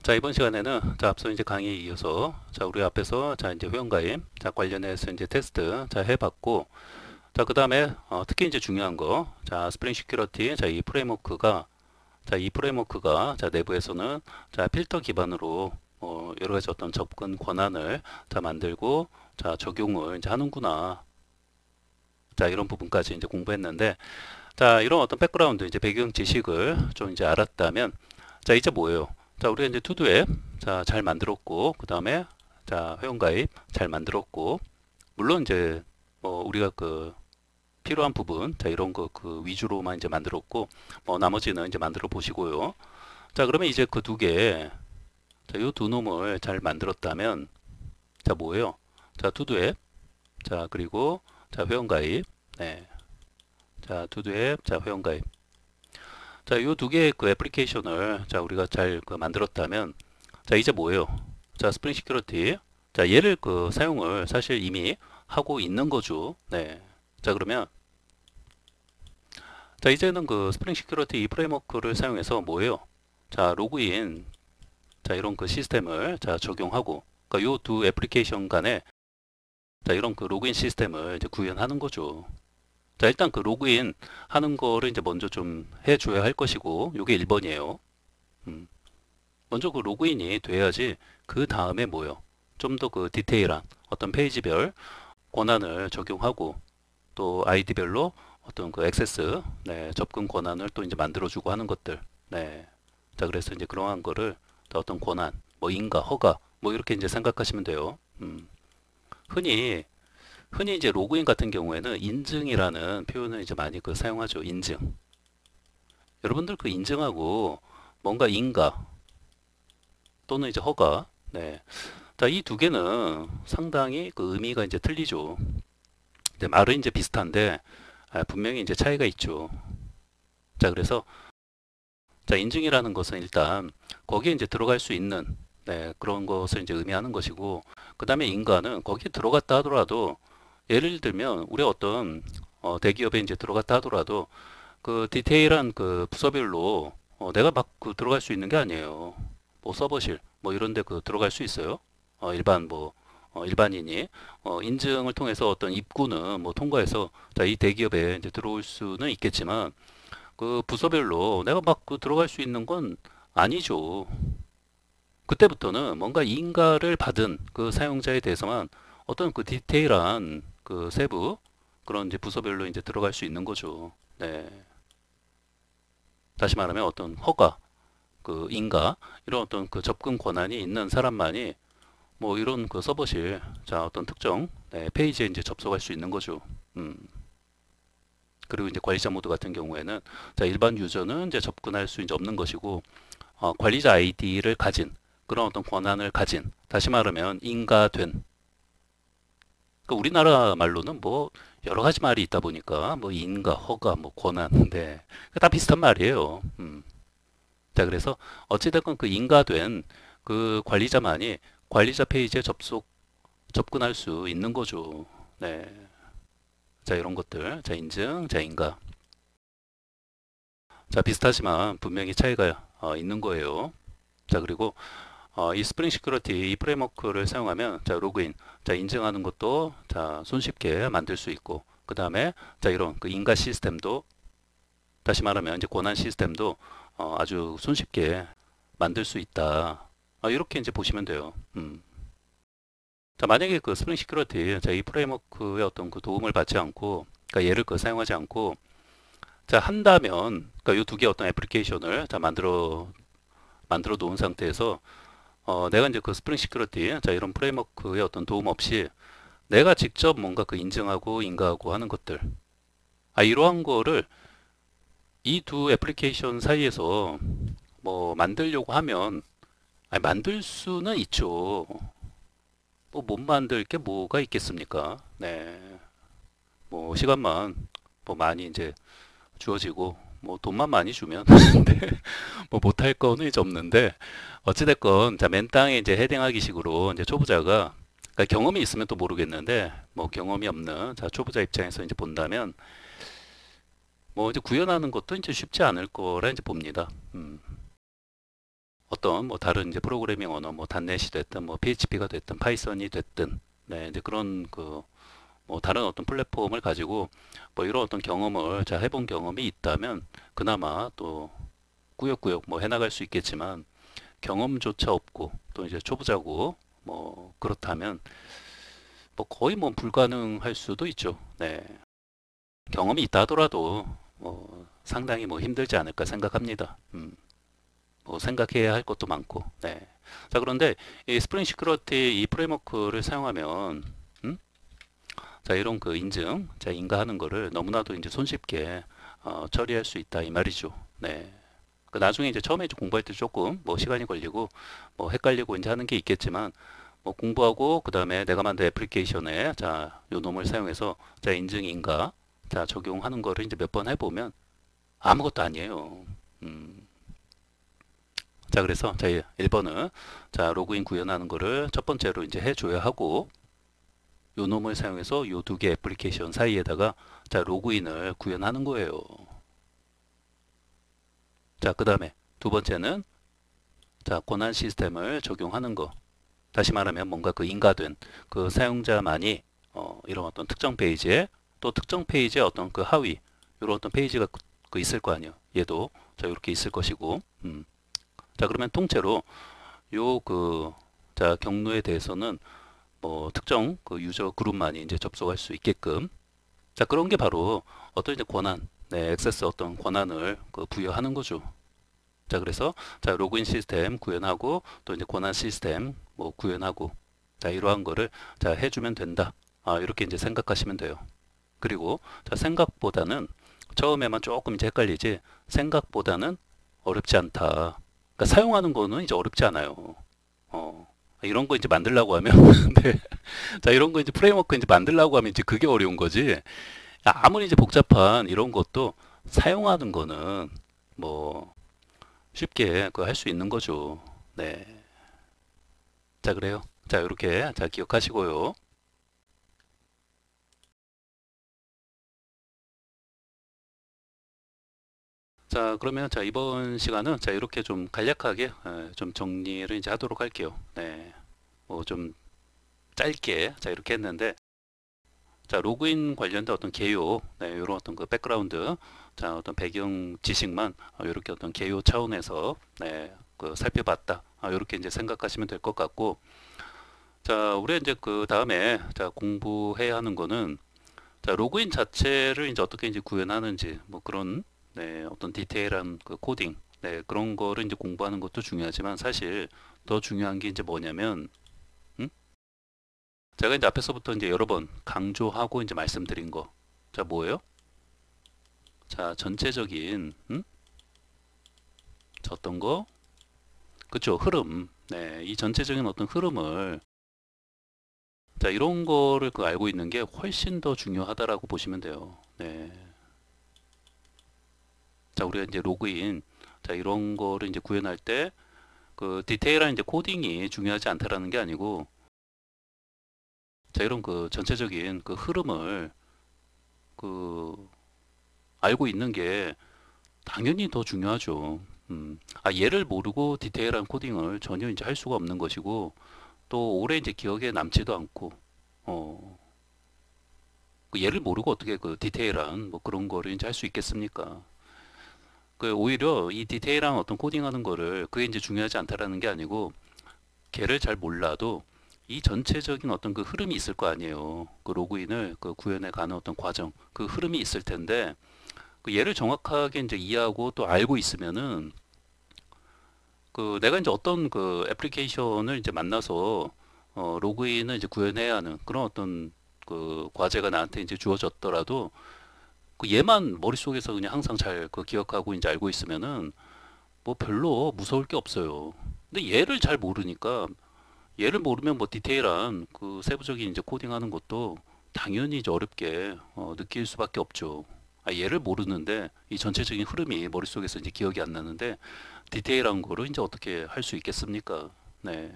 자, 이번 시간에는 앞서 이제 강의에 이어서 우리 앞에서 이제 회원가입 관련해서 이제 테스트 해봤고, 그다음에 특히 이제 중요한 거 스프링 시큐리티 이 프레임워크가 내부에서는 필터 기반으로 여러 가지 어떤 접근 권한을 만들고 적용을 이제 하는구나. 이런 부분까지 이제 공부했는데, 이런 어떤 백그라운드 이제 배경 지식을 좀 이제 알았다면, 이제 뭐예요? 우리가 이제 투두 앱 잘 만들었고, 그 다음에 회원가입 잘 만들었고, 물론 이제 우리가 그 필요한 부분 이런 거 그 위주로만 이제 만들었고, 나머지는 이제 만들어 보시고요. 그러면 이제 그 두 개, 요 두 놈을 잘 만들었다면, 뭐예요? 투두 앱, 그리고 회원가입, 네, 투두 앱, 회원가입. 요 두 개의 그 애플리케이션을 우리가 잘 그 만들었다면, 이제 뭐예요? 스프링 시큐리티. 얘를 그 사용을 사실 이미 하고 있는 거죠. 네. 그러면 이제는 그 스프링 시큐리티 이 프레임워크를 사용해서 뭐예요? 로그인 이런 그 시스템을 적용하고, 그러니까 요 두 애플리케이션 간에 이런 그 로그인 시스템을 이제 구현하는 거죠. 일단 그 로그인 하는 거를 이제 먼저 좀 해줘야 할 것이고, 요게 1번이에요. 먼저 그 로그인이 돼야지 그 다음에 뭐요? 좀 더 그 디테일한 어떤 페이지별 권한을 적용하고 또 아이디별로 어떤 그 액세스, 네, 접근 권한을 또 이제 만들어주고 하는 것들. 네. 그래서 이제 그러한 거를 어떤 권한, 뭐 인가, 허가, 뭐 이렇게 이제 생각하시면 돼요. 흔히 이제 로그인 같은 경우에는 인증이라는 표현을 이제 많이 그 사용하죠. 인증. 여러분들 그 인증하고 뭔가 인가 또는 이제 허가, 네. 이 두 개는 상당히 그 의미가 이제 틀리죠. 말은 이제 비슷한데 분명히 이제 차이가 있죠. 그래서 인증이라는 것은 일단 거기에 이제 들어갈 수 있는, 네, 그런 것을 이제 의미하는 것이고, 그 다음에 인가는 거기에 들어갔다 하더라도, 예를 들면 우리 어떤 대기업에 이제 들어갔다 하더라도 그 디테일한 그 부서별로 내가 막 그 들어갈 수 있는 게 아니에요. 뭐 서버실 뭐 이런 데 그 들어갈 수 있어요. 일반 뭐 일반인이 인증을 통해서 어떤 입구는 뭐 통과해서 이 대기업에 이제 들어올 수는 있겠지만, 그 부서별로 내가 막 그 들어갈 수 있는 건 아니죠. 그때부터는 뭔가 인가를 받은 그 사용자에 대해서만 어떤 그 디테일한 그 세부 그런 이제 부서별로 이제 들어갈 수 있는 거죠. 네. 다시 말하면 어떤 허가, 그 인가 이런 어떤 그 접근 권한이 있는 사람만이 뭐 이런 그 서버실 어떤 특정, 네, 페이지에 이제 접속할 수 있는 거죠. 음. 그리고 이제 관리자 모드 같은 경우에는 일반 유저는 이제 접근할 수 이제 없는 것이고, 관리자 아이디를 가진 그런 어떤 권한을 가진, 다시 말하면 인가된, 그 우리나라 말로는 뭐 여러 가지 말이 있다 보니까 뭐 인가, 허가, 뭐 권한인데 다 비슷한 말이에요. 그래서 어찌됐건 그 인가된 그 관리자만이 관리자 페이지에 접근할 수 있는 거죠. 네. 이런 것들. 인증, 인가. 비슷하지만 분명히 차이가 있는 거예요. 그리고 이 스프링 시큐리티 이 프레임워크를 사용하면 로그인, 인증하는 것도 손쉽게 만들 수 있고, 그 다음에 이런 그 인가 시스템도, 다시 말하면 이제 권한 시스템도 아주 손쉽게 만들 수 있다. 이렇게 이제 보시면 돼요. 만약에 그 스프링 시큐리티 이 프레임워크의 어떤 그 도움을 받지 않고, 그러니까 얘를 그 사용하지 않고 한다면, 그러니까 이 두 개 어떤 애플리케이션을 만들어 놓은 상태에서 내가 이제 그 스프링 시큐리티 이런 프레임워크의 어떤 도움 없이 내가 직접 뭔가 그 인증하고 인가하고 하는 것들, 이러한 거를 이 두 애플리케이션 사이에서 뭐 만들려고 하면 만들 수는 있죠. 뭐 못 만들 게 뭐가 있겠습니까? 네. 뭐 시간만 뭐 많이 이제 주어지고 뭐 돈만 많이 주면 네. 뭐 못할 거는 이제 없는데, 어찌됐건 맨 땅에 이제 헤딩하기 식으로 이제 초보자가, 그러니까 경험이 있으면 또 모르겠는데 뭐 경험이 없는 초보자 입장에서 이제 본다면 뭐 이제 구현하는 것도 이제 쉽지 않을 거라 이제 봅니다. 어떤 뭐 다른 이제 프로그래밍 언어 뭐 닷넷이 됐든 뭐 PHP가 됐든 파이썬이 됐든 네, 이제 그런 그 뭐 다른 어떤 플랫폼을 가지고 뭐 이런 어떤 경험을 자 해본 경험이 있다면 그나마 또 꾸역꾸역 뭐 해나갈 수 있겠지만 경험조차 없고 또 이제 초보자고 뭐 그렇다면 뭐 거의 뭐 불가능할 수도 있죠. 네. 경험이 있다 하더라도 뭐 상당히 뭐 힘들지 않을까 생각합니다. 뭐 생각해야 할 것도 많고. 네. 자, 그런데 이 스프링 시큐리티 이 프레임워크를 사용하면 자, 이런 그 인증, 자, 인가하는 거를 너무나도 이제 손쉽게 처리할 수 있다 이 말이죠. 네. 그 나중에 이제 처음에 이제 공부할 때 조금 뭐 시간이 걸리고 뭐 헷갈리고 이제 하는 게 있겠지만 뭐 공부하고 그다음에 내가 만든 애플리케이션에 자, 요 놈을 사용해서 자, 인증 인가 자, 적용하는 거를 이제 몇 번 해보면 아무것도 아니에요. 음. 자, 그래서 자, 1번은 자, 로그인 구현하는 거를 첫 번째로 이제 해줘야 하고 요 놈을 사용해서 요 두 개 애플리케이션 사이에다가 자, 로그인을 구현하는 거예요. 자, 그 다음에 두 번째는 자, 권한 시스템을 적용하는 거. 다시 말하면 뭔가 그 인가된 그 사용자만이 이런 어떤 특정 페이지에 또 특정 페이지에 어떤 그 하위 이런 어떤 페이지가 그 있을 거 아니에요. 얘도 자, 이렇게 있을 것이고. 자, 그러면 통째로 요 그 자, 경로에 대해서는 뭐 특정 그 유저 그룹만이 이제 접속할 수 있게끔 자, 그런 게 바로 어떤 이제 권한, 네, 액세스 어떤 권한을 그 부여하는 거죠. 자, 그래서 자, 로그인 시스템 구현하고 또 이제 권한 시스템 뭐 구현하고 자, 이러한 거를 자, 해주면 된다. 아, 이렇게 이제 생각하시면 돼요. 그리고 자, 생각보다는 처음에만 조금 이제 헷갈리지 생각보다는 어렵지 않다. 그러니까 사용하는 거는 이제 어렵지 않아요. 이런 거 이제 만들려고 하면 네. 자, 이런 거 이제 프레임워크 이제 만들려고 하면 이제 그게 어려운 거지. 아무리 이제 복잡한 이런 것도 사용하는 거는 뭐 쉽게 그 할 수 있는 거죠. 네. 자, 그래요. 자, 이렇게 자, 기억하시고요. 자, 그러면 자, 이번 시간은 자, 이렇게 좀 간략하게 좀 정리를 이제 하도록 할게요. 네. 뭐 좀 짧게 자, 이렇게 했는데 자, 로그인 관련된 어떤 개요, 네, 이런 어떤 그 백그라운드, 자, 어떤 배경 지식만 이렇게 어떤 개요 차원에서 네, 그 살펴봤다. 이렇게 이제 생각하시면 될 것 같고, 자, 우리 이제 그 다음에 자, 공부해야 하는 거는 자, 로그인 자체를 이제 어떻게 이제 구현하는지 뭐 그런 네, 어떤 디테일한 그 코딩, 네, 그런 거를 이제 공부하는 것도 중요하지만 사실 더 중요한 게 이제 뭐냐면 제가 이제 앞에서부터 이제 여러 번 강조하고 이제 말씀드린 거. 자, 뭐예요? 자, 전체적인, 자, 어떤 거? 그쵸, 흐름. 네, 이 전체적인 어떤 흐름을, 자, 이런 거를 그 알고 있는 게 훨씬 더 중요하다라고 보시면 돼요. 네. 자, 우리가 이제 로그인, 자, 이런 거를 이제 구현할 때, 그 디테일한 이제 코딩이 중요하지 않다라는 게 아니고, 자, 이런 그 전체적인 그 흐름을 그 알고 있는 게 당연히 더 중요하죠. 얘를 모르고 디테일한 코딩을 전혀 이제 할 수가 없는 것이고, 또 오래 이제 기억에 남지도 않고, 어, 그 얘를 모르고 어떻게 그 디테일한 뭐 그런 거를 이제 할 수 있겠습니까? 그 오히려 이 디테일한 어떤 코딩하는 거를 그게 이제 중요하지 않다라는 게 아니고, 걔를 잘 몰라도 이 전체적인 어떤 그 흐름이 있을 거 아니에요. 그 로그인을 그 구현해 가는 어떤 과정, 그 흐름이 있을 텐데, 그 얘를 정확하게 이제 이해하고 또 알고 있으면은 그 내가 이제 어떤 그 애플리케이션을 이제 만나서 로그인을 이제 구현해야 하는 그런 어떤 그 과제가 나한테 이제 주어졌더라도 그 얘만 머릿속에서 그냥 항상 잘 그 기억하고 이제 알고 있으면은 뭐 별로 무서울 게 없어요. 근데 얘를 잘 모르니까 얘를 모르면 뭐 디테일한 그 세부적인 이제 코딩하는 것도 당연히 이제 어렵게 느낄 수밖에 없죠. 얘를 모르는데 이 전체적인 흐름이 머릿속에서 이제 기억이 안 나는데 디테일한 거를 이제 어떻게 할 수 있겠습니까? 네.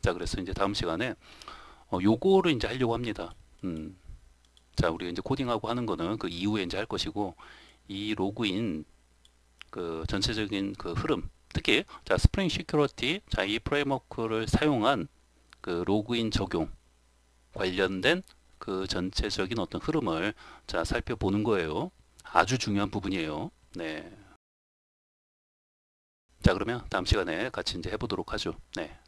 자, 그래서 이제 다음 시간에 요거를 이제 하려고 합니다. 음. 자, 우리가 이제 코딩하고 하는 거는 그 이후에 이제 할 것이고 이 로그인 그 전체적인 그 흐름 특히 자 스프링 시큐리티 자 이 프레임워크를 사용한 그 로그인 적용 관련된 그 전체적인 어떤 흐름을 자 살펴보는 거예요. 아주 중요한 부분이에요. 네. 자 그러면 다음 시간에 같이 이제 해보도록 하죠. 네.